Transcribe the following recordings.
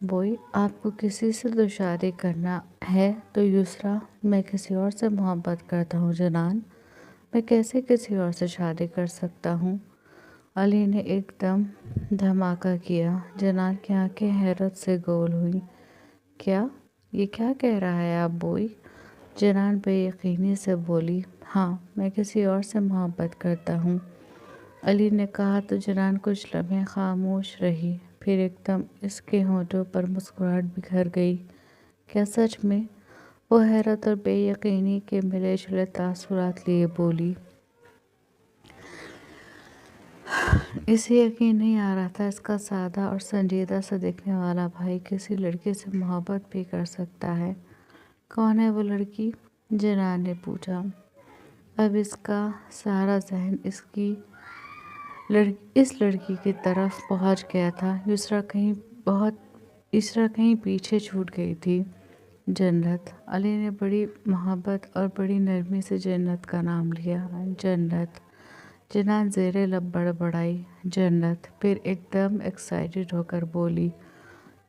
بوئی آپ کو کسی سے تو شادی کرنا ہے تو یسرا، میں کسی اور سے محبت کرتا ہوں جنان، میں کیسے کسی اور سے شادی کر سکتا ہوں؟ علی نے ایک دم دھماکہ کیا۔ جنان کی آنکھیں حیرت سے گول ہوئیں۔ کیا؟ یہ کیا کہہ رہا ہے آپ بوئی؟ جنان بے یقینی سے بولی۔ ہاں، میں کسی اور سے محبت کرتا ہوں، علی نے کہا تو جنان کچھ لمحے خاموش رہی، پھر ایک دم اس کے ہونٹوں پر مسکراہٹ بکھر گئی۔ کیا سچ میں؟ وہ حیرت اور بے یقینی کے ملے جلے تاثرات لیے بولی۔ اسے یقین نہیں آ رہا تھا اس کا سادہ اور سنجیدہ سا دکھنے والا بھائی کسی لڑکی سے محبت بھی کر سکتا ہے۔ کون ہے وہ لڑکی؟ جنان نے پوچھا۔ اب اس کا سارا ذہن اس لڑکی کی طرف پہنچ گیا تھا۔ یسرا کہیں پیچھے چھوٹ گئی تھی۔ جنت۔ علی نے بڑی محبت اور بڑی نرمی سے جنت کا نام لیا۔ جنت۔ جنان زیر لب بڑبڑائی۔ جنت۔ پھر ایک دم ایکسائٹڈ ہو کر بولی،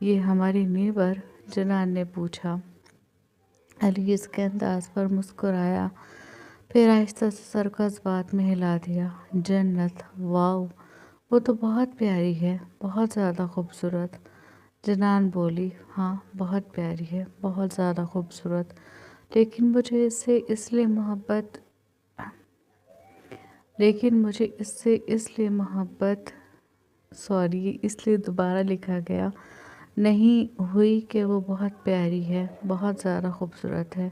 یہ ہماری نیبر؟ جنان نے پوچھا۔ علی اس کے انداز پر مسکرایا، پھر آہستہ سے سر کو اس بات میں ہلا دیا۔ جنت۔ واو، وہ تو بہت پیاری ہے، بہت زیادہ خوبصورت۔ جنان بولی۔ ہاں، بہت پیاری ہے، بہت زیادہ خوبصورت، لیکن مجھے اس سے اس لیے اس لیے دوبارہ لکھا گیا نہیں ہوئی کہ وہ بہت پیاری ہے، بہت زیادہ خوبصورت ہے۔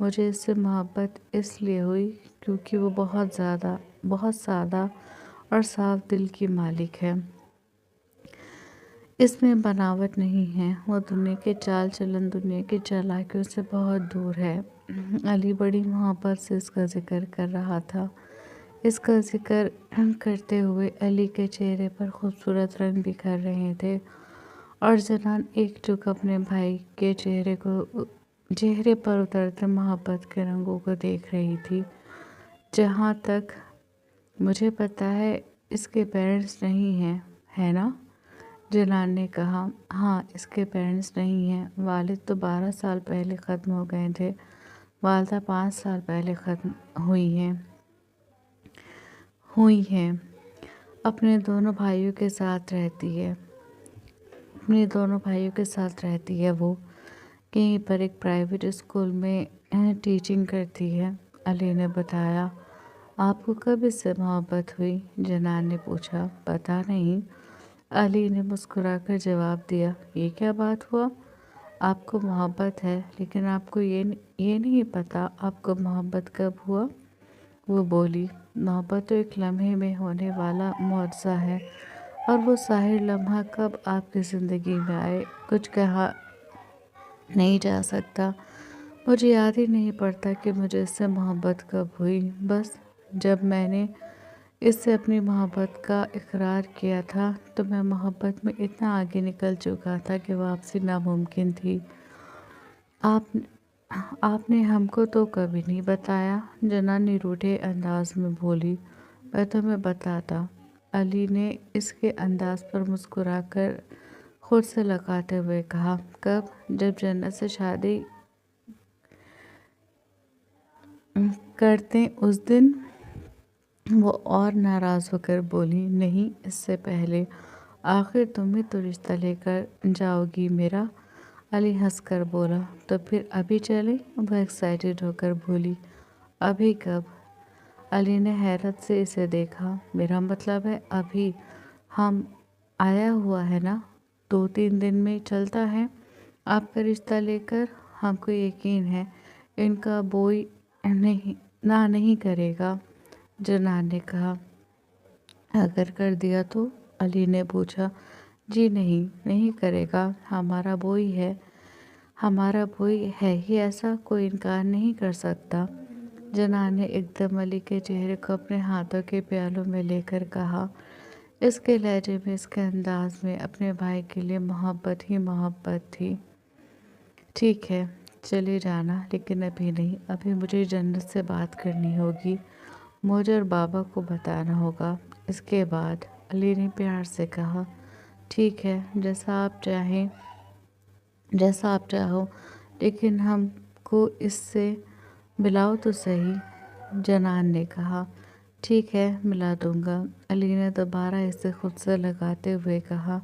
مجھے اس سے محبت اس لیے ہوئی کیونکہ وہ بہت سادہ اور صاف دل کی مالک ہے۔ اس میں بناوٹ نہیں ہے، وہ دنیا کے چال چلن، دنیا کی چالاکیوں سے بہت دور ہے۔ علی بڑی محبت سے اس کا ذکر کر رہا تھا۔ اس کا ذکر کرتے ہوئے علی کے چہرے پر خوبصورت رنگ بکھر رہے تھے اور جنان ایک ٹک اپنے بھائی کے چہرے پر اترتے محبت کے رنگوں کو دیکھ رہی تھی۔ جہاں تک مجھے پتا ہے اس کے پیرنٹس نہیں ہیں، ہے نا؟ جنان نے کہا۔ ہاں، اس کے پیرنٹس نہیں ہیں۔ والد تو 12 سال پہلے ختم ہو گئے تھے، والدہ 5 سال پہلے ختم ہوئی ہیں۔ اپنے دونوں بھائیوں کے ساتھ رہتی ہے وہ، کہیں پر ایک پرائیویٹ اسکول میں ٹیچنگ کرتی ہے، علی نے بتایا۔ آپ کو کب اس سے محبت ہوئی؟ جنان نے پوچھا۔ پتہ نہیں، علی نے مسکرا کر جواب دیا۔ یہ کیا بات ہوا؟ آپ کو محبت ہے لیکن آپ کو یہ نہیں پتا آپ کو محبت کب ہوا؟ وہ بولی۔ محبت تو ایک لمحے میں ہونے والا معجزہ ہے، اور وہ ظاہر لمحہ کب آپ کی زندگی میں آئے کچھ کہا نہیں جا سکتا۔ مجھے یاد ہی نہیں پڑتا کہ مجھے اس سے محبت کب ہوئی، بس جب میں نے اس سے اپنی محبت کا اقرار کیا تھا تو میں محبت میں اتنا آگے نکل چکا تھا کہ واپسی ناممکن تھی۔ آپ نے ہم کو تو کبھی نہیں بتایا، جنان نے روٹھے انداز میں بولی۔ میں تمہیں بتاتا، علی نے اس کے انداز پر مسکرا کر خود سے لگاتے ہوئے کہا۔ کب؟ جب جنت سے شادی کرتے اس دن؟ وہ اور ناراض ہو کر بولی۔ نہیں، اس سے پہلے، آخر تم ہی تو رشتہ لے کر جاؤ گی میرا، علی ہنس کر بولا۔ تو پھر ابھی چلیں؟ وہ ایکسائٹڈ ہو کر بولی۔ ابھی کب؟ علی نے حیرت سے اسے دیکھا۔ میرا مطلب ہے ابھی، ہم آیا ہوا ہے نا، 2-3 دن میں چلتا ہے آپ کا رشتہ لے کر، ہم کو یقین ہے ان کا بوئی نہیں کرے گا، جنان نے کہا۔ اگر کر دیا تو؟ علی نے پوچھا۔ جی نہیں کرے گا، ہمارا بوئی ہے ہی ایسا، کوئی انکار نہیں کر سکتا، جنان نے ایک دم علی کے چہرے کو اپنے ہاتھوں کے پیالوں میں لے کر کہا۔ اس کے لہجے میں، اس کے انداز میں اپنے بھائی کے لیے محبت ہی محبت تھی۔ ٹھیک ہے، چلے جانا، لیکن ابھی نہیں، ابھی مجھے جنت سے بات کرنی ہوگی، مجھے اور بابا کو بتانا ہوگا، اس کے بعد، علی نے پیار سے کہا۔ ٹھیک ہے، جیسا آپ چاہیں، جیسا آپ چاہو، لیکن ہم کو اس سے ملاؤ تو صحیح۔ جنان نے کہا، ٹھیک ہے، ملا دوں گا۔ علی نے دوبارہ اسے خود سے لگاتے ہوئے کہا،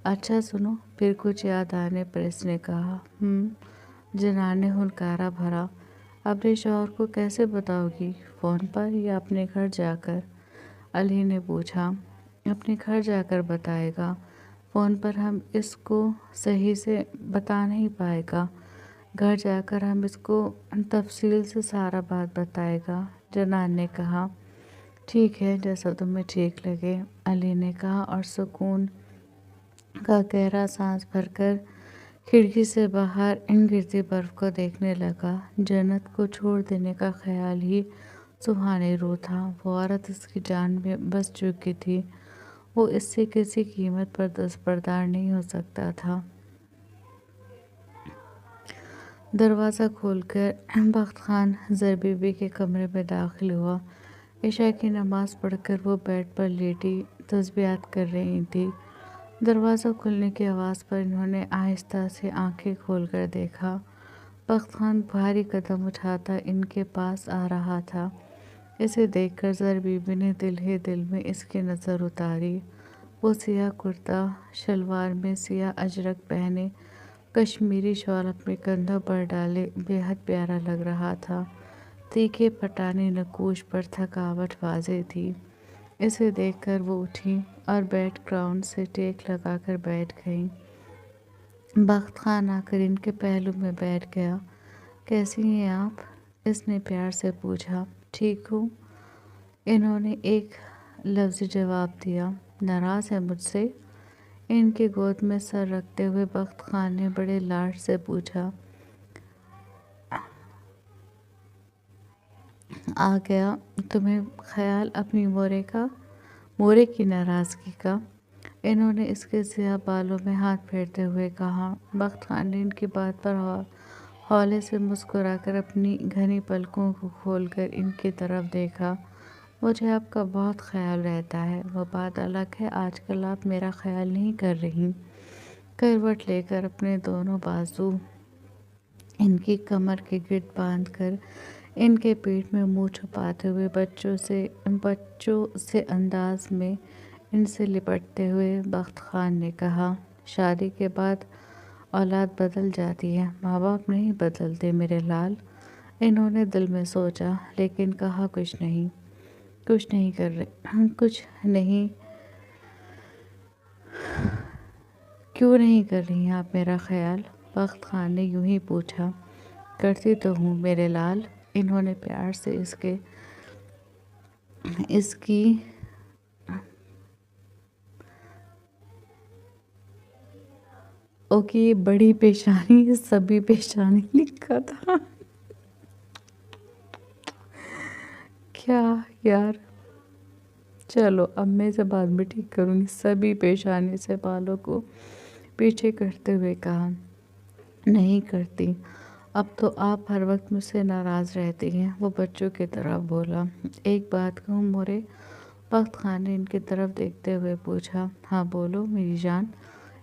اچھا سنو۔ پھر کچھ یاد آنے پر اس نے کہا، جنان نے ہنکارا بھرا، اپنے شوہر کو کیسے بتاؤ گی؟ فون پر یا اپنے گھر جا کر؟ علی نے پوچھا۔ اپنے گھر جا کر بتائے گا، فون پر ہم اس کو صحیح سے بتا نہیں پائے گا، گھر جا کر ہم اس کو تفصیل سے سارا بات بتائے گا۔ جنان نے کہا، ٹھیک ہے، جیسا تمہیں ٹھیک لگے، علی نے کہا اور سکون کا گہرا سانس بھر کر کھڑکی سے باہر گرتی برف کو دیکھنے لگا۔ جنت کو چھوڑ دینے کا خیال ہی سہانے روح تھا۔ وہ عورت اس کی جان میں بس چکی تھی، وہ اس سے کسی قیمت پر دستبردار نہیں ہو سکتا تھا۔ دروازہ کھول کر بخت خان زر بی بی کے کمرے میں داخل ہوا۔ عشاء کی نماز پڑھ کر وہ بیڈ پر لیٹی تسبیحات کر رہی تھی۔ دروازہ کھلنے کی آواز پر انہوں نے آہستہ سے آنکھیں کھول کر دیکھا۔ بخت خان بھاری قدم اٹھاتا ان کے پاس آ رہا تھا۔ اسے دیکھ کر زر بی بی نے دل ہی دل میں اس کی نظر اتاری۔ وہ سیاہ کرتا شلوار میں سیاہ اجرک پہنے، کشمیری شال اپنے کندھوں پر ڈالے بے حد پیارا لگ رہا تھا۔ تیکھے پٹھانی نقوش پر تھکاوٹ واضح تھی۔ اسے دیکھ کر وہ اٹھی اور بیڈ گراؤنڈ سے ٹیک لگا کر بیٹھ گئیں۔ بخت خان آ کر ان کے پہلو میں بیٹھ گیا۔ کیسی ہیں آپ؟ اس نے پیار سے پوچھا۔ ٹھیک ہوں، انہوں نے ایک لفظی جواب دیا۔ ناراض ہے مجھ سے؟ ان کی گود میں سر رکھتے ہوئے بخت خان نے بڑے لاڈ سے پوچھا۔ آ گیا تمہیں خیال اپنی مورے کی ناراضگی کا؟ انہوں نے اس کے سیاہ بالوں میں ہاتھ پھیرتے ہوئے کہا۔ بخت خان نے ان کی بات پر ہولے سے مسکرا کر اپنی گھنی پلکوں کو کھول کر ان کی طرف دیکھا۔ مجھے آپ کا بہت خیال رہتا ہے، وہ بات الگ ہے آج کل آپ میرا خیال نہیں کر رہی۔ کروٹ لے کر اپنے دونوں بازو ان کی کمر کے گرد باندھ کر ان کے پیٹ میں منہ چھپاتے ہوئے بچوں سے انداز میں ان سے لپٹتے ہوئے بخت خان نے کہا، شادی کے بعد اولاد بدل جاتی ہے، ماں باپ نہیں بدلتے میرے لال۔ انہوں نے دل میں سوچا لیکن کہا کچھ نہیں کیوں نہیں کر رہی ہیں آپ میرا خیال؟ بخت خان نے یوں ہی پوچھا۔ کرتی تو ہوں میرے لال۔ انہوں نے پیار سے اس کی اوکی بڑی پیشانی سبھی پیشانی لکھا تھا۔ کیا یار، چلو اب میں اسے بعد میں ٹھیک کروں گی۔ سبھی پیشانی سے بالوں کو پیچھے کرتے ہوئے کہا، نہیں کرتی، اب تو آپ ہر وقت مجھ سے ناراض رہتی ہیں۔ وہ بچوں کی طرف بولا۔ ایک بات کہوں مورے؟ بخت خان نے ان کی طرف دیکھتے ہوئے پوچھا۔ ہاں بولو میری جان،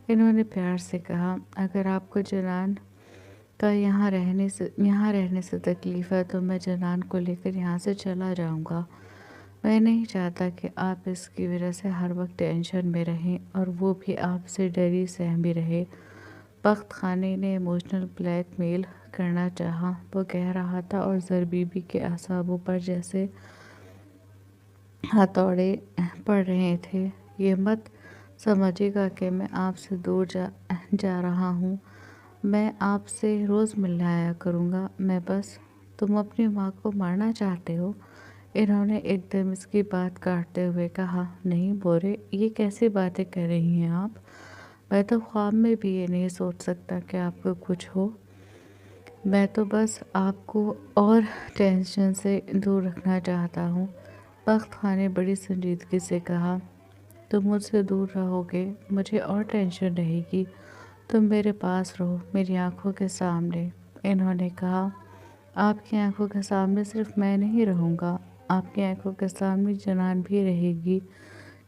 انہوں نے پیار سے کہا۔ اگر آپ کو جنان کا یہاں رہنے سے تکلیف ہے تو میں جنان کو لے کر یہاں سے چلا جاؤں گا۔ میں نہیں چاہتا کہ آپ اس کی وجہ سے ہر وقت ٹینشن میں رہیں اور وہ بھی آپ سے ڈری سہمی رہے۔ بخت خان نے ایموشنل بلیک میل کرنا چاہا۔ وہ کہہ رہا تھا اور زر بی بی کے اعصابوں پر جیسے ہتھوڑے پڑ رہے تھے۔ یہ مت سمجھے گا کہ میں آپ سے دور جا رہا ہوں، میں آپ سے روز ملنے آیا کروں گا، میں بس۔ تم اپنی ماں کو مارنا چاہتے ہو؟ انہوں نے ایک دم اس کی بات کاٹتے ہوئے کہا۔ نہیں بورے، یہ کیسی باتیں کر رہی ہیں آپ؟ میں تو خواب میں بھی یہ نہیں سوچ سکتا کہ آپ کو کچھ ہو۔ میں تو بس آپ کو اور ٹینشن سے دور رکھنا چاہتا ہوں۔ بخت خان نے بڑی سنجیدگی سے کہا، تم مجھ سے دور رہو گے مجھے اور ٹینشن رہے گی، تم میرے پاس رہو، میری آنکھوں کے سامنے۔ انہوں نے کہا، آپ کی آنکھوں کے سامنے صرف میں نہیں رہوں گا، آپ کی آنکھوں کے سامنے جنان بھی رہے گی،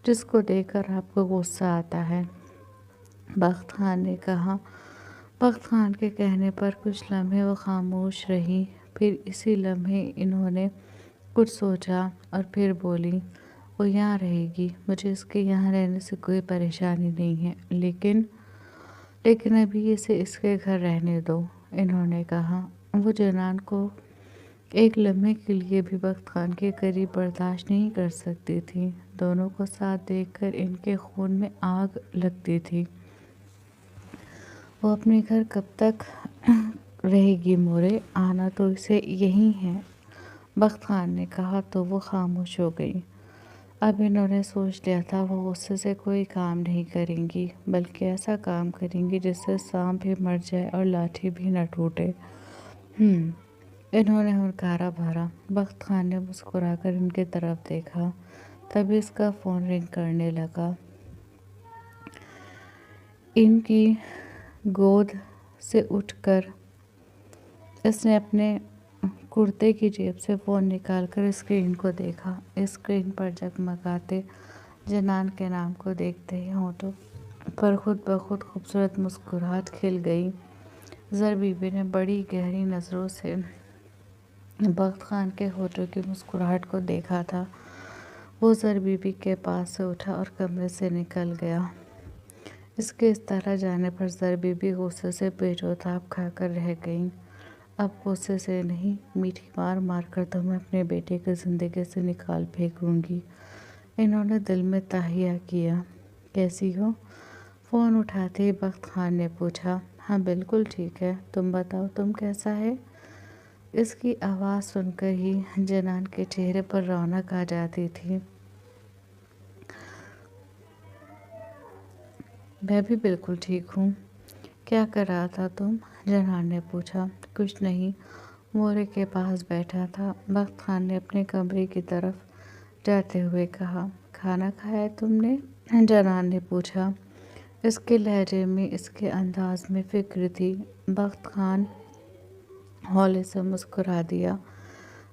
جس کو دیکھ کر آپ کو غصہ آتا ہے۔ بخت خان نے کہا، بخت خان کے کہنے پر کچھ لمحے وہ خاموش رہی، پھر اسی لمحے انہوں نے کچھ سوچا اور پھر بولی، وہ یہاں رہے گی، مجھے اس کے یہاں رہنے سے کوئی پریشانی نہیں ہے، لیکن ابھی اسے اس کے گھر رہنے دو، انہوں نے کہا۔ وہ جنان کو ایک لمحے کے لیے بھی بخت خان کے قریب برداشت نہیں کر سکتی تھی۔ دونوں کو ساتھ دیکھ کر ان کے خون میں آگ لگتی تھی۔ وہ اپنے گھر کب تک رہے گی مورے؟ آنا تو اسے یہی ہے، بخت خان نے کہا تو وہ خاموش ہو گئی۔ اب انہوں نے سوچ لیا تھا وہ غصے سے کوئی کام نہیں کریں گی، بلکہ ایسا کام کریں گی جس سے سانپ بھی مر جائے اور لاٹھی بھی نہ ٹوٹے۔ انہوں نے ہنکارا بھرا۔ بخت خان نے مسکرا کر ان کی طرف دیکھا، تبھی اس کا فون رنگ کرنے لگا۔ ان کی گود سے اٹھ کر اس نے اپنے کرتے کی جیب سے فون نکال کر اسکرین کو دیکھا۔ اسکرین پر جگمگاتے جنان کے نام کو دیکھتے ہی ہونٹوں پر خود بخود خوبصورت مسکراہٹ کھل گئی۔ زر بی بی نے بڑی گہری نظروں سے بخت خان کے ہونٹوں کی مسکراہٹ کو دیکھا تھا۔ وہ زر بی بی کے پاس سے اٹھا اور کمرے سے نکل گیا۔ اس کے اس طرح جانے پر زر بی بی غصے سے پیٹ و تاب کھا کر رہ گئیں۔ اب غصے سے نہیں، میٹھی مار مار کر تمہیں اپنے بیٹے کی زندگی سے نکال پھینکوں گی، انہوں نے دل میں تہیہ کیا۔ کیسی ہو؟ فون اٹھاتے ہی بخت خان نے پوچھا۔ ہاں بالکل ٹھیک ہے، تم بتاؤ تم کیسا ہے؟ اس کی آواز سن کر ہی جنان کے چہرے پر رونق آ جاتی تھی۔ میں بھی بالکل ٹھیک ہوں۔ کیا کر رہا تھا تم؟ جنان نے پوچھا۔ کچھ نہیں، مورے کے پاس بیٹھا تھا، بخت خان نے اپنے کمرے کی طرف جاتے ہوئے کہا۔ کھانا کھایا تم نے؟ جنان نے پوچھا۔ اس کے لہجے میں، اس کے انداز میں فکر تھی۔ بخت خان ہولے سے مسکرا دیا۔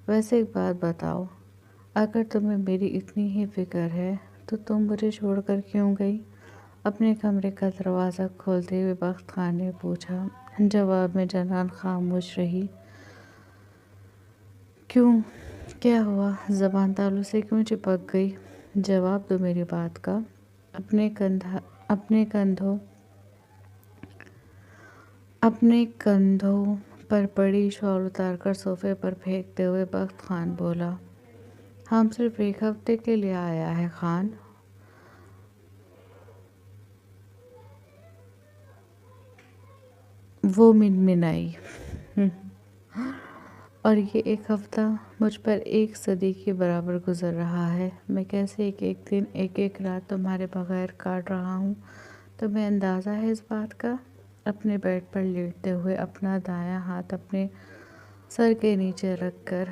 ویسے ایک بات بتاؤ، اگر تمہیں میری اتنی ہی فکر ہے تو تم مجھے چھوڑ کر کیوں گئی؟ اپنے کمرے کا دروازہ کھولتے ہوئے بخت خان نے پوچھا۔ جواب میں جنان خاموش رہی۔ کیوں؟ کیا ہوا؟ زبان تالوں سے کیوں چپک گئی؟ جواب دو میری بات کا۔ اپنے کندھوں پر پڑی شال اتار کر صوفے پر پھینکتے ہوئے بخت خان بولا۔ ہم صرف ایک ہفتے کے لیے آیا ہے خان۔ وہ منمنائی۔ اور یہ ایک ہفتہ مجھ پر ایک صدی کے برابر گزر رہا ہے۔ میں کیسے ایک ایک دن، ایک ایک رات تمہارے بغیر کاٹ رہا ہوں، تمہیں اندازہ ہے اس بات کا؟ اپنے بیڈ پر لیٹتے ہوئے اپنا دایاں ہاتھ اپنے سر کے نیچے رکھ کر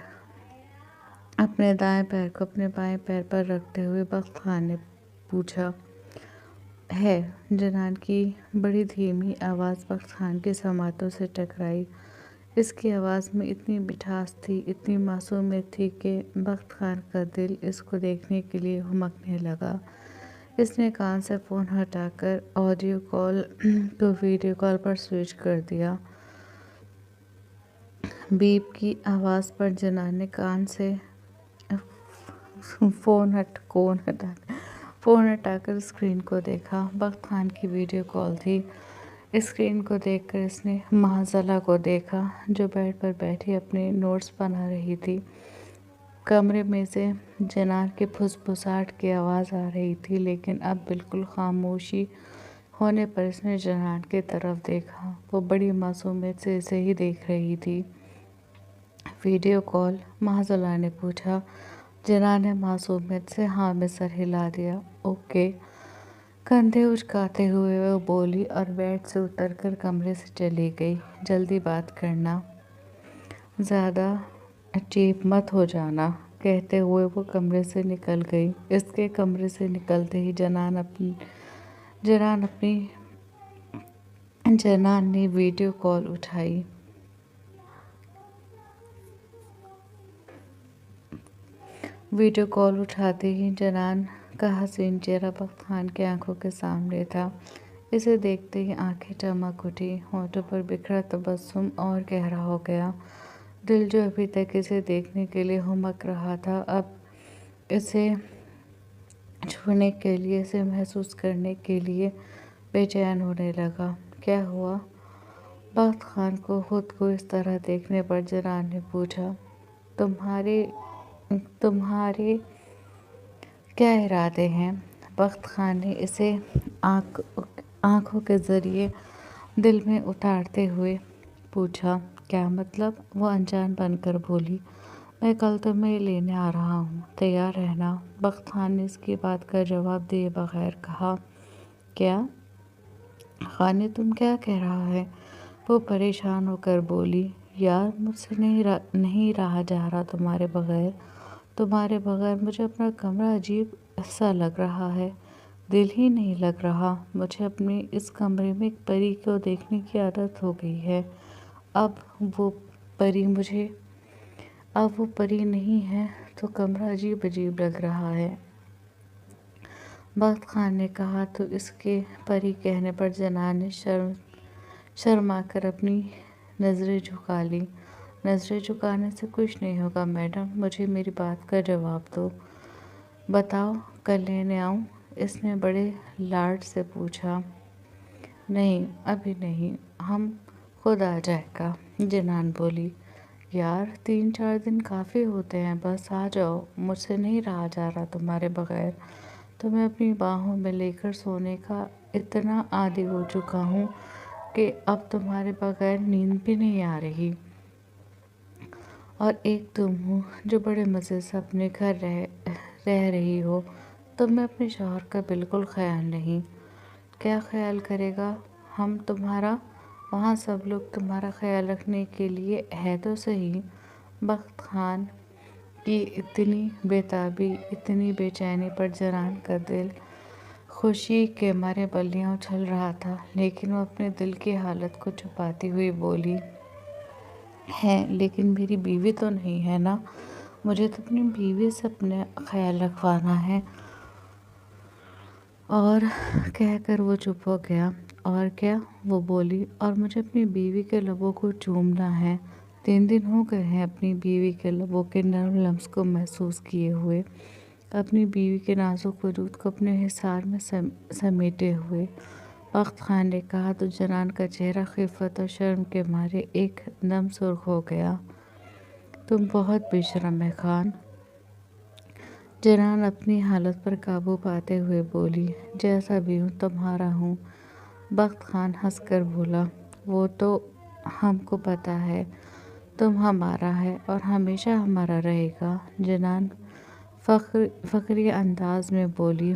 اپنے دائیں پیر کو اپنے بائیں پیر پر رکھتے ہوئے بخت خان نے پوچھا۔ ہے؟ جنان کی بڑی دھیمی آواز بخت خان کی سماعتوں سے ٹکرائی۔ اس کی آواز میں اتنی مٹھاس تھی، اتنی معصومیت تھی کہ بخت خان کا دل اس کو دیکھنے کے لیے ہمکنے لگا۔ اس نے کان سے فون ہٹا کر آڈیو کال کو ویڈیو کال پر سوئچ کر دیا۔ بیپ کی آواز پر جنان نے کان سے فون ہٹا کر اسکرین کو دیکھا۔ بخت خان کی ویڈیو کال تھی۔ اسکرین کو دیکھ کر اس نے معزلہ کو دیکھا، جو بیڈ پر بیٹھی اپنے نوٹس بنا رہی تھی۔ کمرے میں سے جنان کے پھسپھساہٹ کی آواز آ رہی تھی، لیکن اب بالکل خاموشی ہونے پر اس نے جنان کی طرف دیکھا۔ وہ بڑی معصومیت سے اسے ہی دیکھ رہی تھی۔ Video call? معزلہ نے پوچھا۔ جنان نے معصومیت سے ہاں میں سر ہلا دیا۔ اوکے، کندھے اچکاتے ہوئے وہ بولی اور بیڈ سے اتر کر کمرے سے چلی گئی۔ جلدی بات کرنا، زیادہ چیپ مت ہو جانا، کہتے ہوئے وہ کمرے سے نکل گئی۔ اس کے کمرے سے نکلتے ہی جنان نے ویڈیو کال اٹھائی۔ ویڈیو کال اٹھاتے ہی جنان کا حسین چہرہ بخت خان کی آنکھوں کے سامنے تھا۔ اسے دیکھتے ہی آنکھیں چمک اٹھی، ہونٹوں پر بکھرا تبسم اور گہرا ہو گیا۔ دل جو ابھی تک اسے دیکھنے کے لیے ہمک رہا تھا، اب اسے چھونے کے لیے، اسے محسوس کرنے کے لیے بے چین ہونے لگا۔ کیا ہوا؟ بخت خان کو خود کو اس طرح دیکھنے پر جنان نے پوچھا۔ تمہارے کیا ارادے ہیں؟ بخت خان نے اسے آنکھوں کے ذریعے دل میں اتارتے ہوئے پوچھا۔ کیا مطلب؟ وہ انجان بن کر بولی۔ میں کل تمہیں لینے آ رہا ہوں، تیار رہنا۔ بخت خان نے اس کی بات کا جواب دیے بغیر کہا۔ کیا؟ خانے تم کیا کہہ رہا ہے؟ وہ پریشان ہو کر بولی۔ یار مجھ سے نہیں رہا جا رہا تمہارے بغیر مجھے اپنا کمرہ عجیب سا لگ رہا ہے، دل ہی نہیں لگ رہا۔ مجھے اپنے اس کمرے میں ایک پری کو دیکھنے کی عادت ہو گئی ہے، اب وہ پری نہیں ہے تو کمرہ عجیب لگ رہا ہے۔ بخت خان نے کہا تو اس کے پری کہنے پر جنان نے شرما کر اپنی نظریں جھکا لی۔ نظریں جھکانے سے کچھ نہیں ہوگا میڈم، مجھے میری بات کا جواب دو۔ بتاؤ، کل لینے آؤں؟ اس نے بڑے لاڈ سے پوچھا۔ نہیں، ابھی نہیں، ہم خود آ جائے گا، جنان بولی۔ یار 3-4 دن کافی ہوتے ہیں، بس آ جاؤ، مجھ سے نہیں رہا جا رہا تمہارے بغیر۔ تمہیں اپنی باہوں میں لے کر سونے کا اتنا عادی ہو چکا ہوں کہ اب تمہارے بغیر نیند بھی نہیں آ رہی۔ اور ایک تم ہو جو بڑے مزے سے اپنے گھر رہ رہی ہو، تمہیں اپنے شوہر کا بالکل خیال نہیں۔ کیا خیال کرے گا؟ ہم تمہارا، وہاں سب لوگ تمہارا خیال رکھنے کے لیے ہے تو صحیح۔ بخت خان کی اتنی بےتابی، اتنی بے چینی پر جنان کا دل خوشی کے مارے بلیاں اچھل رہا تھا، لیکن وہ اپنے دل کی حالت کو چھپاتی ہوئی بولی۔ ہے، لیکن میری بیوی تو نہیں ہے نا، مجھے تو اپنی بیوی سے اپنا خیال رکھوانا ہے۔ اور کہہ کر وہ چپ ہو گیا۔ اور کیا؟ وہ بولی۔ اور مجھے اپنی بیوی کے لبوں کو چومنا ہے۔ 3 دن ہو گئے ہیں اپنی بیوی کے لبوں کے نرم لمس کو محسوس کیے ہوئے، اپنی بیوی کے نازک وجود کو اپنے حصار میں سمیٹے ہوئے۔ بخت خان نے کہا تو جنان کا چہرہ خفت اور شرم کے مارے ایک دم سرخ ہو گیا۔ تم بہت بے شرم ہے خان۔ جنان اپنی حالت پر قابو پاتے ہوئے بولی۔ جیسا بھی ہوں تمہارا ہوں۔ بخت خان ہنس کر بولا۔ وہ تو ہم کو پتہ ہے، تم ہمارا ہے اور ہمیشہ ہمارا رہے گا، جنان فخری انداز میں بولی۔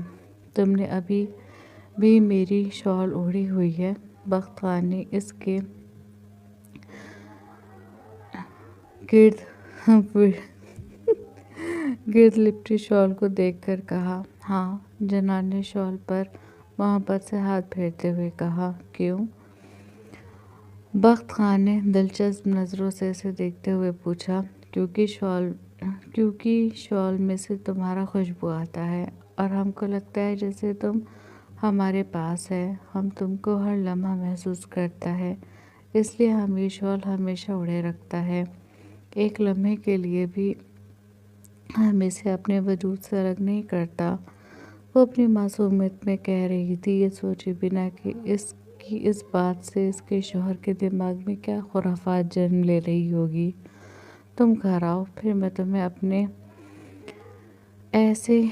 تم نے ابھی بھی میری شال اوڑھی ہوئی ہے؟ بخت خان نے اس کے گرد لپٹی شال کو دیکھ کر کہا۔ ہاں، جنان نے شال پر محبت سے ہاتھ پھیرتے ہوئے کہا۔ کیوں؟ بخت خان نے دلچسپ نظروں سے اسے دیکھتے ہوئے پوچھا۔ کیونکہ شال میں سے تمہارا خوشبو آتا ہے اور ہم کو لگتا ہے جیسے تم ہمارے پاس ہے، ہم تم کو ہر لمحہ محسوس کرتا ہے، اس لیے ہم یہ شال ہمیشہ اوڑھے رکھتا ہے، ایک لمحے کے لیے بھی ہم اسے اپنے وجود سے الگ نہیں کرتا۔ وہ اپنی معصومیت میں کہہ رہی تھی، یہ سوچے بنا کہ اس بات سے اس کے شوہر کے دماغ میں کیا خرافات جنم لے رہی ہوگی۔ تم گھر آؤ، پھر میں تمہیں اپنی ایسی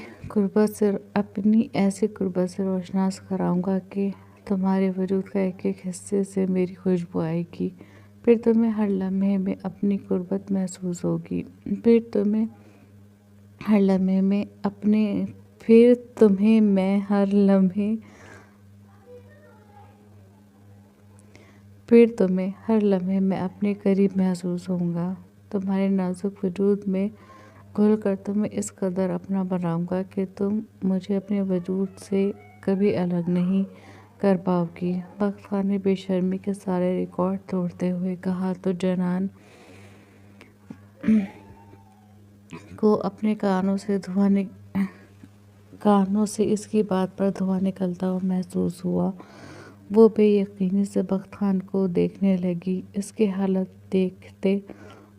قربت سے روشناس کراؤں گا کہ تمہارے وجود کا ایک ایک حصے سے میری خوشبو آئے گی، پھر تمہیں ہر لمحے میں اپنی قربت محسوس ہوگی، پھر تمہیں ہر لمحے میں اپنے قریب محسوس ہوں گا، تمہارے نازک وجود میں گھل کر تمہیں اس قدر اپنا بناؤں گا کہ تم مجھے اپنے وجود سے کبھی الگ نہیں کر پاؤ گی۔ بخت خان نے بے شرمی کے سارے ریکارڈ توڑتے ہوئے کہا تو جنان کو اپنے کانوں سے اس کی بات پر دھواں نکلتا ہوا محسوس ہوا۔ وہ بے یقینی سے بخت خان کو دیکھنے لگی۔ اس کی حالت دیکھتے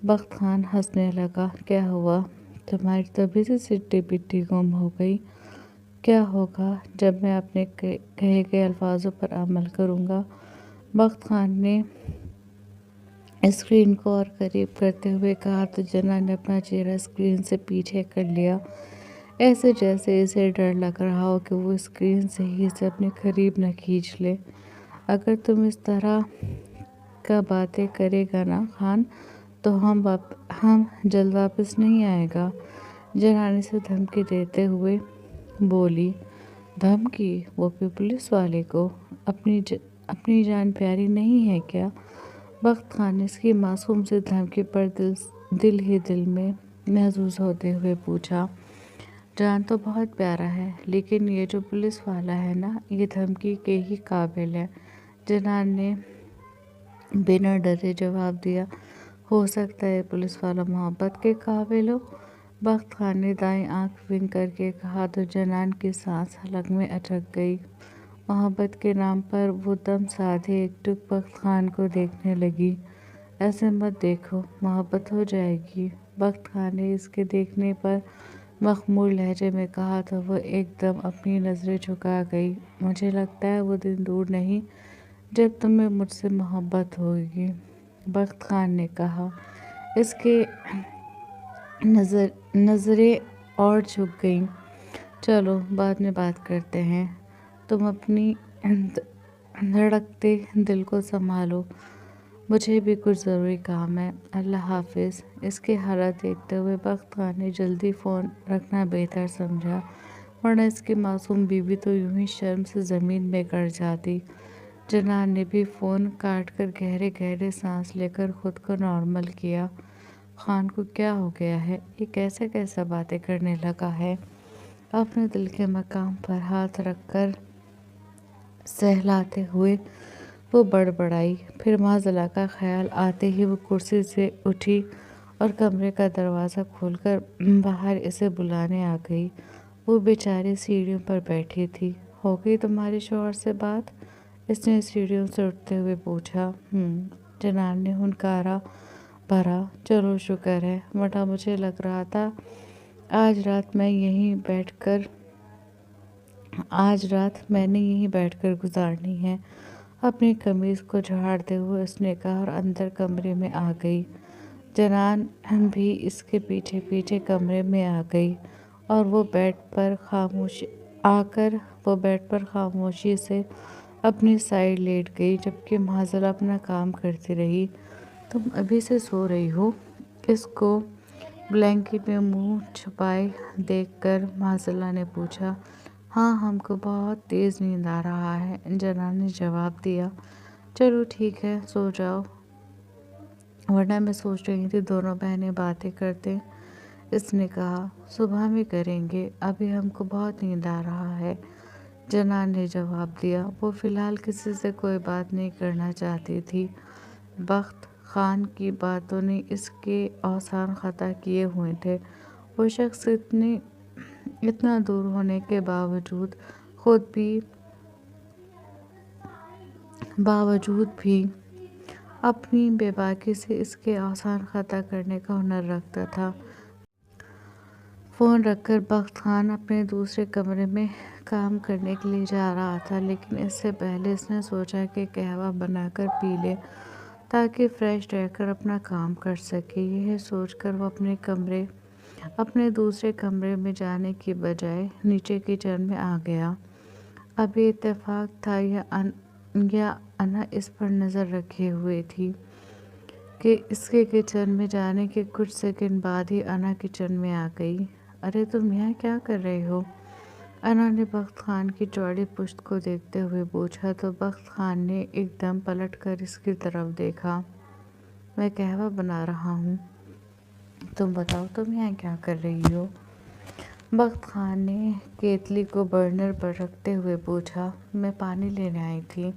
بخت خان ہنسنے لگا۔ کیا ہوا؟ تمہاری طبیعت سے سٹی پٹی گم ہو گئی؟ کیا ہوگا جب میں اپنے کہے گئے الفاظوں پر عمل کروں گا؟ بخت خان نے اسکرین کو اور قریب کرتے ہوئے کہا تو جنان نے اپنا چہرہ اسکرین سے پیچھے کر لیا، ایسے جیسے اسے ڈر لگ رہا ہو کہ وہ اسکرین صحیح سے اپنے قریب نہ کھینچ لے۔ اگر تم اس طرح کا باتیں کرے گا نا خان تو ہم جلد واپس نہیں آئے گا، جنان اسے دھمکی دیتے ہوئے بولی۔ دھمکی؟ وہ بھی پولیس والے کو؟ اپنی جان پیاری نہیں ہے کیا؟ بخت خان نے اس کی معصوم سی دھمکی پر دل ہی دل میں محظوظ ہوتے ہوئے پوچھا۔ جان تو بہت پیارا ہے، لیکن یہ جو پولیس والا ہے نا، یہ دھمکی کے ہی قابل ہے، جنان نے بنا ڈرے جواب دیا۔ ہو سکتا ہے پولیس والا محبت کے قابل ہو، بخت خان نے دائیں آنکھ ونگ کر کے کہا تو جنان کی سانس حلق میں اٹک گئی۔ محبت کے نام پر وہ دم سادھے ایک ٹک بخت خان کو دیکھنے لگی۔ ایسے مت دیکھو، محبت ہو جائے گی، بخت خان نے اس کے دیکھنے پر مخمور لہجے میں کہا تو وہ ایک دم اپنی نظریں جھکا گئی۔ مجھے لگتا ہے وہ دن دور نہیں جب تمہیں مجھ سے محبت ہوگی، بخت خان نے کہا۔ اس کے نظریں اور جھک گئیں۔ چلو بعد میں بات کرتے ہیں، تم اپنی دھڑکتے دل کو سنبھالو، مجھے بھی کچھ ضروری کام ہے، اللہ حافظ۔ اس کی حالت دیکھتے ہوئے بخت خان نے جلدی فون رکھنا بہتر سمجھا، ورنہ اس کی معصوم بیوی تو یوں ہی شرم سے زمین میں گر جاتی۔ جنان نے بھی فون کاٹ کر گہرے گہرے سانس لے کر خود کو نارمل کیا۔ خان کو کیا ہو گیا ہے؟ یہ کیسا باتیں کرنے لگا ہے؟ اپنے دل کے مقام پر ہاتھ رکھ کر سہلاتے ہوئے وہ بڑبڑائی۔ پھر معذلہ کا خیال آتے ہی وہ کرسی سے اٹھی اور کمرے کا دروازہ کھول کر باہر اسے بلانے آ گئی۔ وہ بیچاری سیڑھیوں پر بیٹھی تھی۔ ہو گئی تمہارے شوہر سے بات؟ اس نے سیڑھیوں سے اٹھتے ہوئے پوچھا۔ جنان نے ہنکارا بھرا، چلو شکر ہے، ورنہ مجھے لگ رہا تھا آج رات میں نے یہیں بیٹھ کر گزارنی ہے۔ اپنی قمیض کو جھاڑتے ہوئے اس نے کہا اور اندر کمرے میں آ گئی۔ جنان بھی اس کے پیچھے پیچھے کمرے میں آ گئی اور وہ بیڈ پر خاموشی سے اپنی سائیڈ لیٹ گئی، جبکہ معذلہ اپنا کام کرتی رہی۔ تم ابھی سے سو رہی ہو؟ اس کو بلینکٹ میں منہ چھپائے دیکھ کر معذلہ نے پوچھا۔ ہاں، ہم کو بہت تیز نیند آ رہا ہے، جنان نے جواب دیا۔ چلو ٹھیک ہے، سو جاؤ، ورنہ میں سوچ رہی تھی دونوں بہنیں باتیں کرتے۔ اس نے کہا، صبح میں کریں گے، ابھی ہم کو بہت نیند آ رہا ہے، جنان نے جواب دیا۔ وہ فی الحال کسی سے کوئی بات نہیں کرنا چاہتی تھی۔ بخت خان کی باتوں نے اس کے اعصاب خطا کیے ہوئے تھے۔ وہ شخص اتنا دور ہونے کے باوجود بھی اپنی بے باکی سے اس کے اعصاب خطا کرنے کا ہنر رکھتا تھا۔ فون رکھ کر بخت خان اپنے دوسرے کمرے میں کام کرنے کے لیے جا رہا تھا، لیکن اس سے پہلے اس نے سوچا کہ قہوہ بنا کر پی لے تاکہ فریش رہ کر اپنا کام کر سکے۔ یہ سوچ کر وہ اپنے دوسرے کمرے میں جانے کی بجائے نیچے کچن میں آ گیا۔ اب یہ اتفاق تھا یا انا اس پر نظر رکھے ہوئے تھی کہ اس کے کچن میں جانے کے کچھ سیکنڈ بعد ہی انا کچن میں آ گئی۔ ارے تم یہاں کیا کر رہے ہو؟ انا نے بخت خان کی چوڑی پشت کو دیکھتے ہوئے پوچھا تو بخت خان نے ایک دم پلٹ کر اس کی طرف دیکھا۔ میں قہوہ بنا رہا ہوں، تم بتاؤ تم یہاں کیا کر رہی ہو؟ بخت خان نے کیتلی کو برنر پر رکھتے ہوئے پوچھا۔ میں پانی لینے آئی تھی،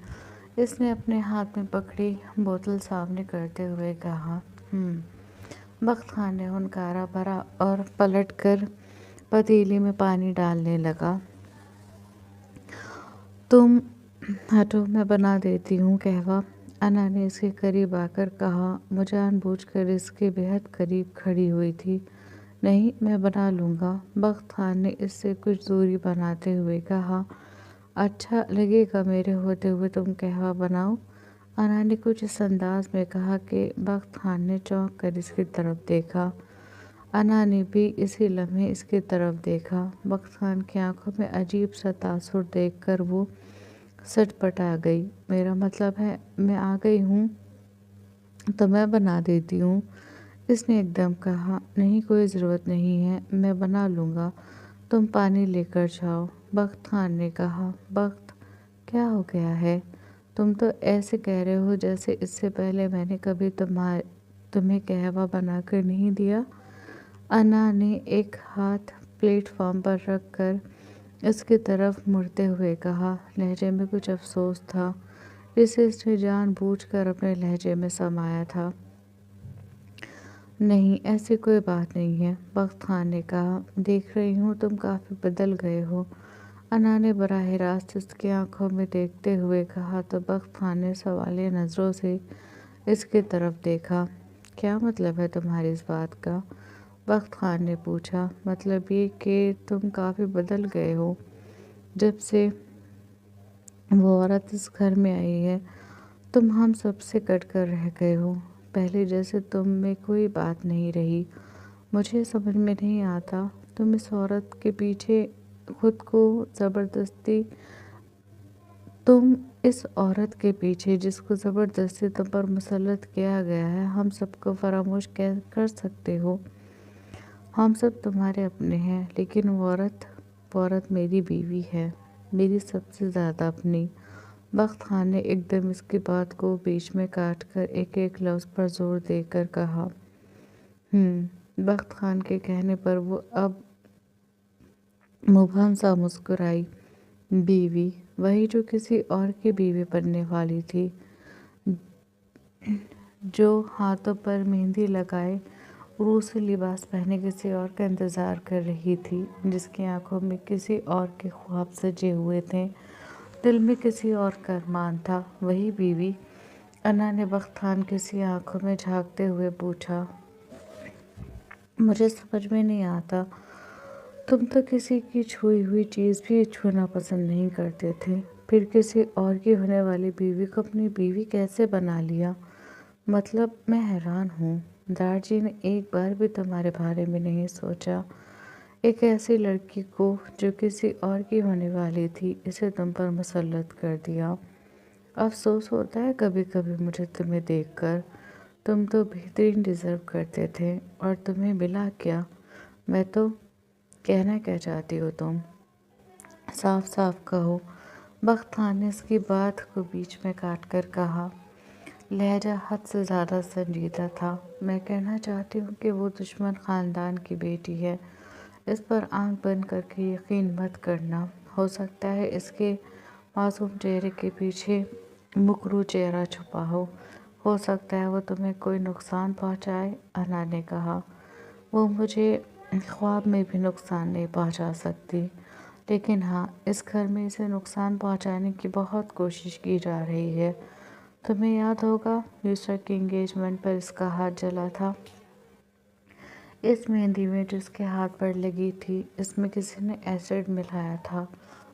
اس نے اپنے ہاتھ میں پکڑی بوتل سامنے کرتے ہوئے کہا۔ بخت خان نے ہنکارا بھرا اور پلٹ کر پتیلی میں پانی ڈالنے لگا۔ تم ہٹو میں بنا دیتی ہوں قہوہ، انا نے اس کے قریب آ کر کہا۔ وہ جان بوجھ کر اس کے بہت قریب کھڑی ہوئی تھی۔ نہیں، میں بنا لوں گا، بخت خان نے اس سے کچھ دوری بناتے ہوئے کہا۔ اچھا لگے گا میرے ہوتے ہوئے تم قہوہ بناؤ؟ انا نے کچھ اس انداز میں کہا کہ بخت خان نے چونک کر اس کی طرف دیکھا۔ انا نے بھی اسی لمحے اس کی طرف دیکھا۔ بخت خان کی آنکھوں میں عجیب سا تاثر دیکھ کر وہ سٹ پٹا گئی۔ میرا مطلب ہے میں آ گئی ہوں تو میں بنا دیتی ہوں، اس نے ایک دم کہا۔ نہیں، کوئی ضرورت نہیں ہے، میں بنا لوں گا، تم پانی لے کر جاؤ، بخت خان نے کہا۔ بخت، کیا ہو گیا ہے؟ تم تو ایسے کہہ رہے ہو جیسے اس سے پہلے میں نے کبھی تمہیں قہوہ بنا کر نہیں دیا۔ انا نے ایک ہاتھ پلیٹ فارم پر رکھ کر اس کی طرف مڑتے ہوئے کہا، لہجے میں کچھ افسوس تھا جسے اس نے جان بوجھ کر اپنے لہجے میں سمایا تھا۔ نہیں، ایسی کوئی بات نہیں ہے، بخت خان نے کہا۔ دیکھ رہی ہوں تم کافی بدل گئے ہو، انا نے براہ راست اس کی آنکھوں میں دیکھتے ہوئے کہا تو بخت خان نے سوالیہ نظروں سے اس کی طرف دیکھا۔ کیا مطلب ہے تمہاری اس بات کا؟ بخت خان نے پوچھا۔ مطلب یہ کہ تم کافی بدل گئے ہو جب سے وہ عورت اس گھر میں آئی ہے، تم ہم سب سے کٹ کر رہ گئے ہو، پہلے جیسے تم میں کوئی بات نہیں رہی۔ مجھے سمجھ میں نہیں آتا تم اس عورت کے پیچھے خود کو زبردستی تم اس عورت کے پیچھے جس کو زبردستی تم پر مسلط کیا گیا ہے ہم سب کو فراموش کر سکتے ہو؟ ہم سب تمہارے اپنے ہیں، لیکن وہ عورت میری بیوی ہے، میری سب سے زیادہ اپنی۔ بخت خان نے ایک دم اس کی بات کو بیچ میں کاٹ کر ایک ایک لفظ پر زور دے کر کہا۔ بخت خان کے کہنے پر وہ اب مبہم سا مسکرائی۔ بیوی؟ وہی جو کسی اور کی بیوی بننے والی تھی، جو ہاتھوں پر مہندی لگائے روسی لباس پہنے کسی اور کا انتظار کر رہی تھی، جس کی آنکھوں میں کسی اور کے خواب سجے ہوئے تھے، دل میں کسی اور کا ارمان تھا، وہی بیوی؟ انا نے بخت خان کی سی آنکھوں میں جھانکتے ہوئے پوچھا۔ مجھے سمجھ میں نہیں آتا، تم تو کسی کی چھوئی ہوئی چیز بھی چھونا پسند نہیں کرتے تھے، پھر کسی اور کی ہونے والی بیوی کو اپنی بیوی کیسے بنا لیا؟ مطلب میں حیران ہوں، دارجی نے ایک بار بھی تمہارے بارے میں نہیں سوچا، ایک ایسی لڑکی کو جو کسی اور کی ہونے والی تھی، اسے تم پر مسلط کر دیا۔ افسوس ہوتا ہے کبھی کبھی مجھے تمہیں دیکھ کر، تم تو بہترین ڈیزرو کرتے تھے اور تمہیں ملا کیا؟ میں تو کہنا کیا چاہتی ہو تم؟ صاف صاف کہو، بخت خان نے اس کی بات کو بیچ میں کاٹ کر کہا۔ لہجہ حد سے زیادہ سنجیدہ تھا۔ میں کہنا چاہتی ہوں کہ وہ دشمن خاندان کی بیٹی ہے، اس پر آنکھ بند کر کے یقین مت کرنا، ہو سکتا ہے اس کے معصوم چہرے کے پیچھے مکروہ چہرہ چھپا ہو سکتا ہے وہ تمہیں کوئی نقصان پہنچائے، انا نے کہا۔ وہ مجھے خواب میں بھی نقصان نہیں پہنچا سکتی، لیکن ہاں، اس گھر میں اسے نقصان پہنچانے کی بہت کوشش کی جا رہی ہے۔ تمہیں یاد ہوگا یسرا کی انگیجمنٹ پر اس کا ہاتھ جلا تھا، اس مہندی میں جو اس کے ہاتھ پر لگی تھی، اس میں کسی نے ایسڈ ملایا تھا،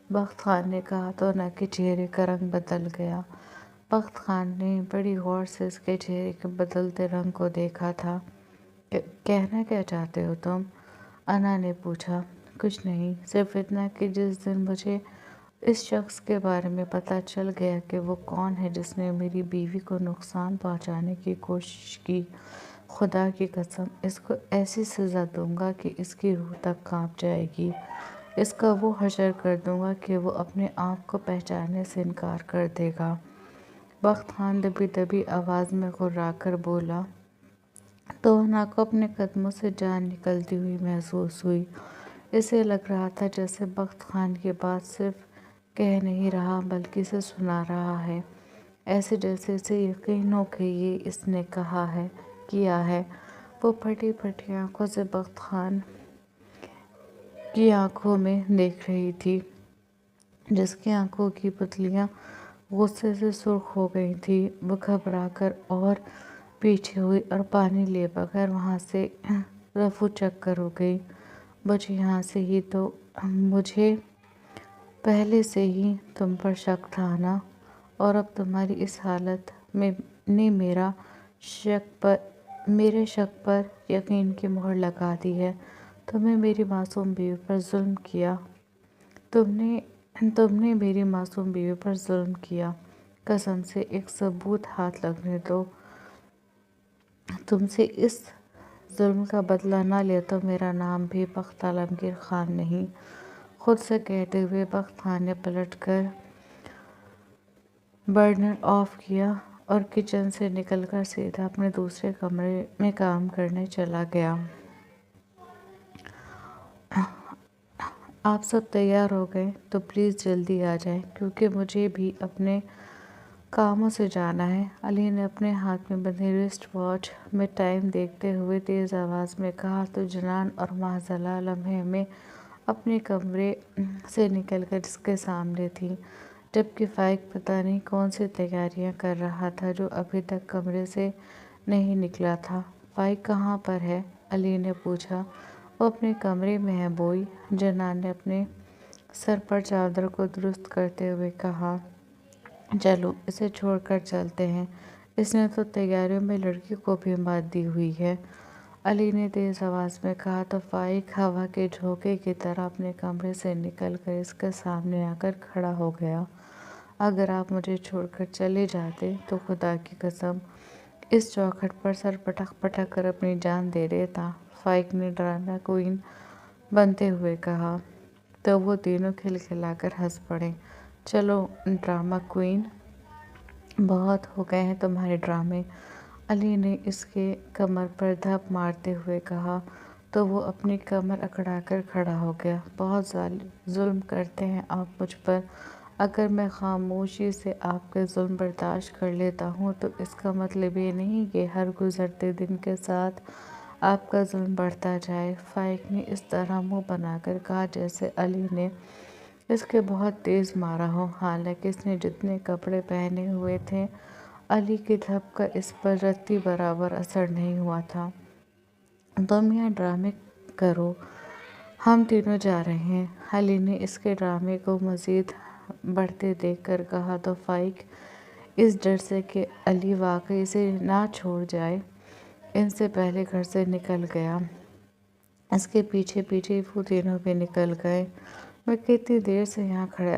بخت خان نے کہا تو انا کے چہرے کا رنگ بدل گیا۔ بخت خان نے بڑی غور سے اس کے چہرے کے بدلتے رنگ کو دیکھا تھا۔ کہنا کیا چاہتے ہو تم؟ انا نے پوچھا۔ کچھ نہیں، صرف اتنا کہ جس دن مجھے اس شخص کے بارے میں پتہ چل گیا کہ وہ کون ہے جس نے میری بیوی کو نقصان پہنچانے کی کوشش کی، خدا کی قسم اس کو ایسی سزا دوں گا کہ اس کی روح تک کانپ جائے گی، اس کا وہ حشر کر دوں گا کہ وہ اپنے آپ کو پہچاننے سے انکار کر دے گا۔ بخت خان دبی دبی آواز میں غرا کر بولا تو انا کو اپنے قدموں سے جان نکلتی ہوئی محسوس ہوئی۔ اسے لگ رہا تھا جیسے بخت خان کی بات صرف کہہ نہیں رہا بلکہ اسے سنا رہا ہے، ایسے جیسے اسے یقین ہو کہ یہ اس نے کیا ہے۔ وہ پھٹی پھٹی آنکھوں سے بخت خان کی آنکھوں میں دیکھ رہی تھی، جس کی آنکھوں کی پتلیاں غصے سے سرخ ہو گئی تھی۔ وہ گھبرا کر اور پیچھے ہوئی اور پانی لیے بغیر وہاں سے رفو چکر ہو گئی۔ مجھے پہلے سے ہی تم پر شک تھا نا، اور اب تمہاری اس حالت میں نے میرے شک پر یقین کی مہر لگا دی ہے۔ تم نے میری معصوم بیوی پر ظلم کیا۔ تم نے میری معصوم بیوی پر ظلم کیا۔ قسم سے ایک ثبوت ہاتھ لگنے دو۔ تم سے اس ظلم کا بدلہ نہ لیا تو میرا نام بھی بخت عالمگیر خان نہیں۔ خود سے کہتے ہوئے بخت خان نے پلٹ کر برنر آف کیا اور کچن سے نکل کر سیدھا اپنے دوسرے کمرے میں کام کرنے چلا گیا۔ آپ سب تیار ہو گئے تو پلیز جلدی آ جائیں، کیونکہ مجھے بھی اپنے کاموں سے جانا ہے۔ علی نے اپنے ہاتھ میں بندھی رسٹ واچ میں ٹائم دیکھتے ہوئے تیز آواز میں کہا تو جنان اور معذلہ لمحے میں اپنے کمرے سے نکل کر اس کے سامنے تھی، جبکہ فائق پتہ نہیں کون سی تیاریاں کر رہا تھا جو ابھی تک کمرے سے نہیں نکلا تھا۔ فائق کہاں پر ہے؟ علی نے پوچھا۔ وہ اپنے کمرے میں ہے بوئی، جنان نے اپنے سر پر چادر کو درست کرتے ہوئے کہا۔ چلو اسے چھوڑ کر چلتے ہیں، اس نے تو تیاریوں میں لڑکی کو بھی مات دی ہوئی ہے، علی نے تیز آواز میں کہا تو فائق ہوا کے جھونکے کی طرح اپنے کمرے سے نکل کر اس کے سامنے آ کر کھڑا ہو گیا۔ اگر آپ مجھے چھوڑ کر چلے جاتے تو خدا کی قسم اس چوکھٹ پر سر پٹک پٹک کر اپنی جان دے دیتا، فائق نے ڈرامہ کوئن بنتے ہوئے کہا۔ تو وہ تینوں کھلکھلا کر ہنس پڑے۔ چلو ڈرامہ کوئن، بہت ہو گئے ہیں تمہارے ڈرامے، علی نے اس کے کمر پر دھپ مارتے ہوئے کہا تو وہ اپنی کمر اکڑا کر کھڑا ہو گیا۔ بہت ظلم کرتے ہیں آپ مجھ پر۔ اگر میں خاموشی سے آپ کے ظلم برداشت کر لیتا ہوں تو اس کا مطلب یہ نہیں کہ ہر گزرتے دن کے ساتھ آپ کا ظلم بڑھتا جائے، فائق نے اس طرح منہ بنا کر کہا جیسے علی نے اس کے بہت تیز مارا ہو، حالانکہ اس نے جتنے کپڑے پہنے ہوئے تھے علی کی دھپ کا اس پر رتی برابر اثر نہیں ہوا تھا۔ تم یہاں ڈرامے کرو، ہم تینوں جا رہے ہیں، علی نے اس کے ڈرامے کو مزید بڑھتے دیکھ کر کہا تو فائق اس ڈر سے کہ علی واقعی اسے نہ چھوڑ جائے ان سے پہلے گھر سے نکل گیا۔ اس کے پیچھے پیچھے وہ تینوں بھی نکل گئے۔ میں کتنی دیر سے یہاں کھڑے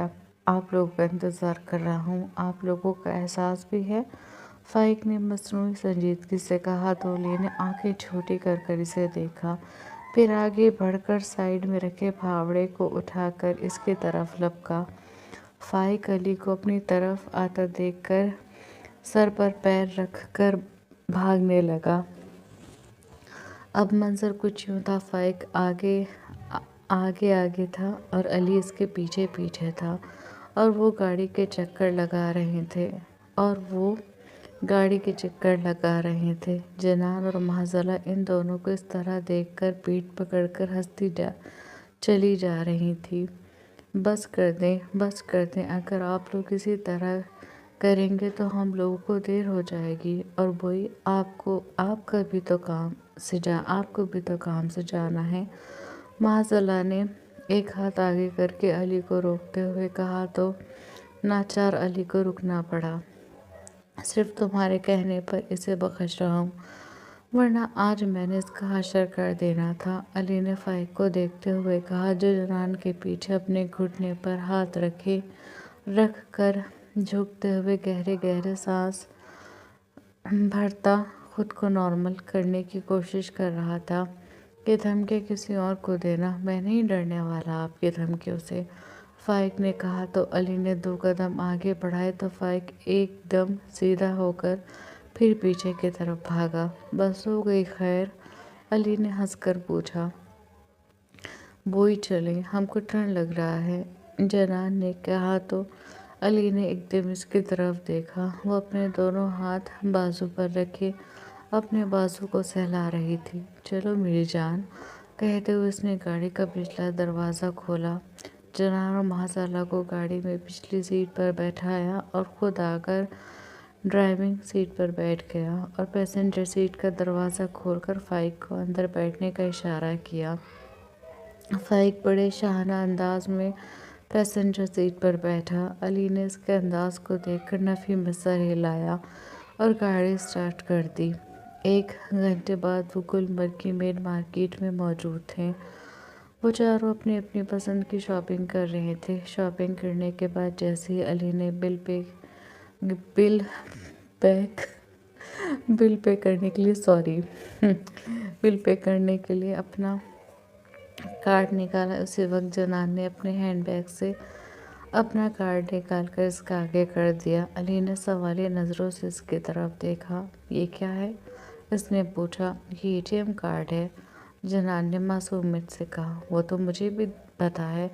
آپ لوگوں کا انتظار کر رہا ہوں، آپ لوگوں کو احساس بھی ہے، فائق نے مصنوعی سنجیدگی سے کہا تو علی نے آنکھیں چھوٹی کر کر اسے دیکھا، پھر آگے بڑھ کر سائیڈ میں رکھے پھاوڑے کو اٹھا کر اس کی طرف لپکا۔ فائق علی کو اپنی طرف آتا دیکھ کر سر پر پیر رکھ کر بھاگنے لگا۔ اب منظر کچھ یوں تھا، فائق آگے تھا اور علی اس کے پیچھے پیچھے تھا، اور وہ گاڑی کے چکر لگا رہے تھے۔ جنان اور معذلہ ان دونوں کو اس طرح دیکھ کر پیٹھ پکڑ کر ہنستی چلی جا رہی تھی۔ بس کر دیں، اگر آپ لوگ اسی طرح کریں گے تو ہم لوگوں کو دیر ہو جائے گی، اور بوئی آپ کو بھی تو کام سے جانا ہے، معذلہ نے ایک ہاتھ آگے کر کے علی کو روکتے ہوئے کہا تو ناچار علی کو رکنا پڑا۔ صرف تمہارے کہنے پر اسے بخش رہا ہوں، ورنہ آج میں نے اس کا حشر کر دینا تھا، علی نے فائق کو دیکھتے ہوئے کہا جو جنان کے پیچھے اپنے گھٹنے پر ہاتھ رکھ کر جھکتے ہوئے گہرے گہرے سانس بھرتا خود کو نارمل کرنے کی کوشش کر رہا تھا۔ یہ دھمکیاں کسی اور کو دینا، میں نہیں ڈرنے والا آپ کی دھمکیوں سے، فائق نے کہا تو علی نے 2 قدم آگے بڑھائے تو فائق ایک دم سیدھا ہو کر پھر پیچھے کی طرف بھاگا۔ بس ہو گئی خیر؟ علی نے ہنس کر پوچھا۔ بوئی چلیں، ہم کو ٹھنڈ لگ رہا ہے، جنان نے کہا تو علی نے ایک دم اس کی طرف دیکھا۔ وہ اپنے دونوں ہاتھ بازو پر رکھے اپنے بازو کو سہلا رہی تھی۔ چلو میری جان، کہتے ہوئے اس نے گاڑی کا پچھلا دروازہ کھولا۔ جنان اور مہازالہ کو گاڑی میں پچھلی سیٹ پر بیٹھایا اور خود آ کر ڈرائیونگ سیٹ پر بیٹھ گیا اور پیسنجر سیٹ کا دروازہ کھول کر فائق کو اندر بیٹھنے کا اشارہ کیا۔ فائق بڑے شاہانہ انداز میں پیسنجر سیٹ پر بیٹھا۔ علی نے اس کے انداز کو دیکھ کر نفی میں سر ہلایا اور گاڑی سٹارٹ کر دی۔ 1 گھنٹے بعد وہ گلمرگ کی مین مارکیٹ میں موجود تھے۔ وہ چاروں اپنی اپنی پسند کی شاپنگ کر رہے تھے۔ شاپنگ کرنے کے بعد جیسے ہی علی نے بل پے کرنے کے لیے اپنا کارڈ نکالا، اسی وقت جنان نے اپنے ہینڈ بیگ سے اپنا کارڈ نکال کر اس کا آگے کر دیا۔ علی نے سوالیہ نظروں سے اس کی طرف دیکھا۔ یہ کیا ہے؟ اس نے پوچھا۔ یہ ATM کارڈ ہے، جنان نے معصومیت سے کہا۔ وہ تو مجھے بھی پتہ ہے،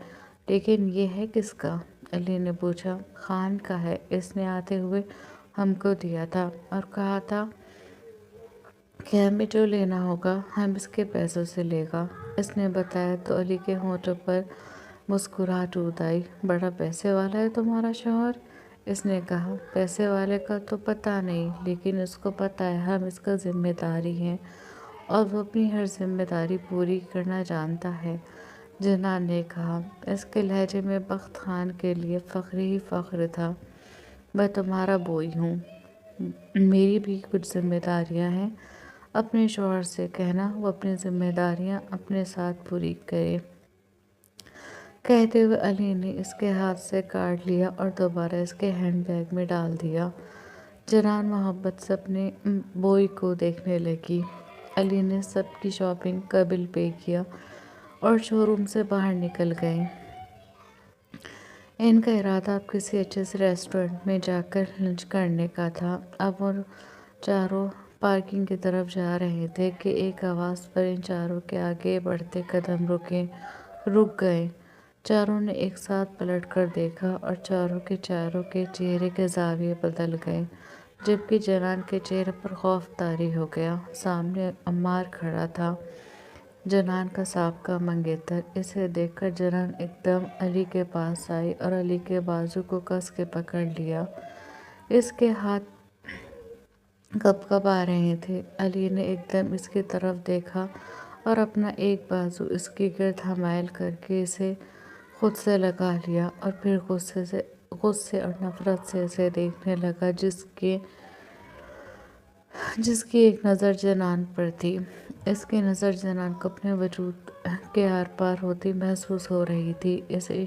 لیکن یہ ہے کس کا؟ علی نے پوچھا۔ خان کا ہے، اس نے آتے ہوئے ہم کو دیا تھا اور کہا تھا کہ ہمیں جو لینا ہوگا ہم اس کے پیسوں سے لے گا، اس نے بتایا تو علی کے ہونٹوں پر مسکراہٹ ٹوٹ آئی۔ بڑا پیسے والا ہے تمہارا شوہر، اس نے کہا۔ پیسے والے کا تو پتہ نہیں، لیکن اس کو پتہ ہے ہم اس کا ذمہ داری ہیں اور وہ اپنی ہر ذمہ داری پوری کرنا جانتا ہے، جنان نے کہا۔ اس کے لہجے میں بخت خان کے لیے فخر ہی فخر تھا۔ میں تمہارا بوئی ہوں، میری بھی کچھ ذمہ داریاں ہیں، اپنے شوہر سے کہنا وہ اپنی ذمہ داریاں اپنے ساتھ پوری کرے۔ کہتے ہوئے علی نے اس کے ہاتھ سے کارڈ لیا اور دوبارہ اس کے ہینڈ بیگ میں ڈال دیا۔ جنان محبت سے اپنے بوئی کو دیکھنے لگی۔ علی نے سب کی شاپنگ کا بل پے کیا اور شو روم سے باہر نکل گئے۔ ان کا ارادہ اب کسی اچھے سے ریسٹورنٹ میں جا کر لنچ کرنے کا تھا۔ اب وہ چاروں پارکنگ کی طرف جا رہے تھے کہ ایک آواز پر ان چاروں کے آگے بڑھتے قدم رک گئے۔ چاروں نے ایک ساتھ پلٹ کر دیکھا اور چاروں کے چہرے کے زاویے بدل گئے، جبکہ جنان کے چہرے پر خوف طاری ہو گیا۔ سامنے عمار کھڑا تھا، جنان کا سابقہ منگیتر۔ اسے دیکھ کر جنان ایک دم علی کے پاس آئی اور علی کے بازو کو کس کے پکڑ لیا۔ اس کے ہاتھ کب آ رہے تھے۔ علی نے ایک دم اس کی طرف دیکھا اور اپنا ایک بازو اس کے گرد حمائل کر کے اسے خود سے لگا لیا اور پھر غصے اور نفرت سے اسے دیکھنے لگا، جس کی ایک نظر جنان پر تھی۔ اس کی نظر جنان کو اپنے وجود کے آر پار ہوتی محسوس ہو رہی تھی۔ اسے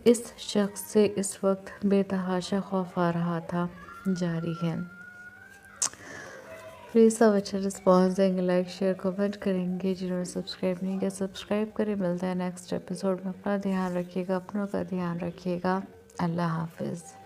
اس شخص سے اس وقت بے تحاشا خوف آ رہا تھا۔ جاری ہے۔ پلیز سب اچھا رسپانس دیں گے، لائک شیئر کمنٹ کریں گے، جنہوں نے سبسکرائب نہیں کیا سبسکرائب کریں۔ ملتا ہے نیکسٹ ایپیسوڈ میں۔ اپنا دھیان رکھیے گا، اپنوں کا دھیان رکھیے گا۔ اللہ حافظ۔